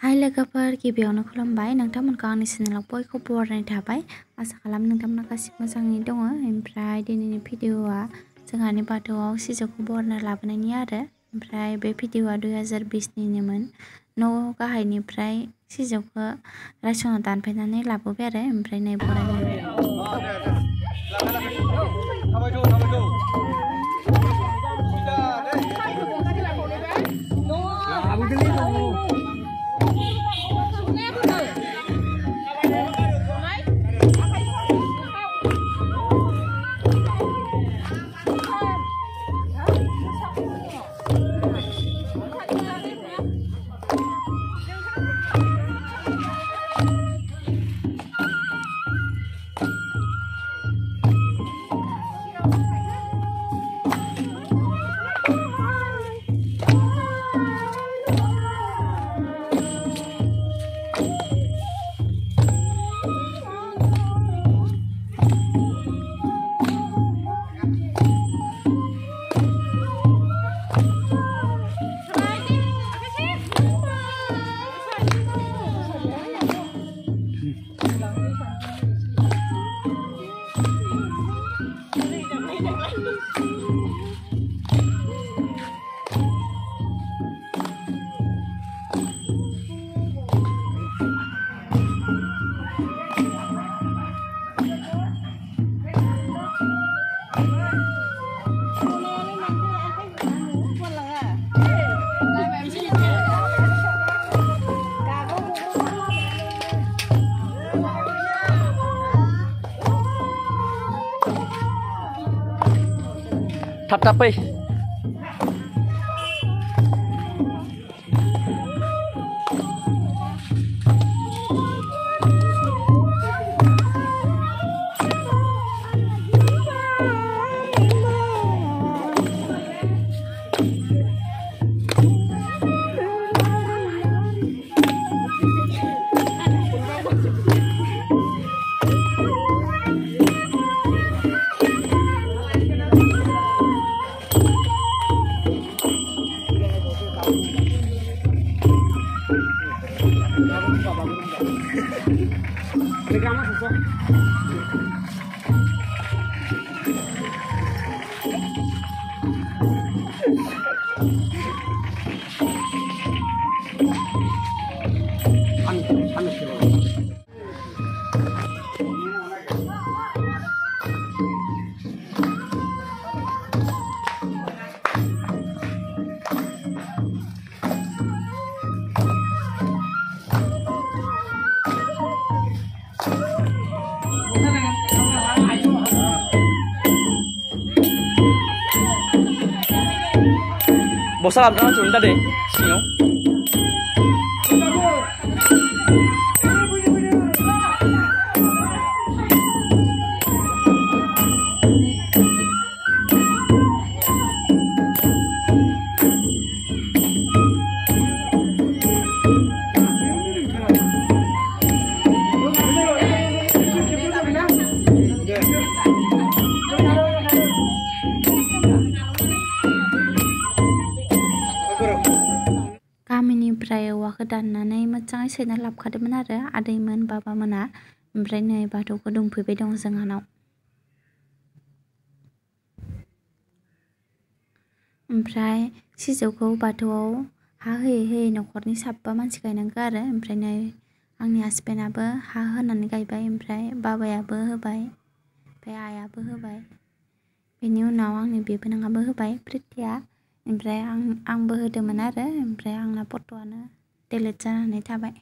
हाय लोगोफोर, गिबियावनो खुलुमबाय। नोंथांमोनखौ आंनि चेनेलाव बयखौबो बरायनाय थाबाय। आसा खालामो नोंथांमोना गासिबो मोजाङै दङ। ओमफ्राय दिनैनि भिडिअआ जोंहानि बाथौआव सिजौखौ बरना लाबोनायनि आरो ओमफ्राय बे भिडिअआ 2020निमोन। न' गाहायनिफ्राय सिजौखौ रायसना दानफायनानै लाबोबाय आरो ओमफ्राय नै बरायबाय। Thap fây. Bộ sao làm cho nó chúng ta để xíu. गामिनिफ्राय औवाखौ दाननानै मोजाङै सैना लाबोखादोंमोन आरो आदैमोन बाबामोना। ओमफ्राय नै बाथौखौ दुमफैबाय दं जोंहानाव। ओमफ्राय सिजौखौ बाथौआव हा होयै होयै न'खरनि साबा मानसि गायनांगौ आरो ओमफ्राय नै आंनि हासबेन्डआबो हा होनानै गायबाय, ओमफ्राय बाबायाबो होबाय, ओमफ्राय आइयाबो होबाय, बेनि उनाव आंनि बिबोनाङाबो होबाय प्रिथिया, ओमफ्राय आंबो होदोंमोन आरो ओमफ्राय आंना फट'आनो डिलिट जानानै थाबाय।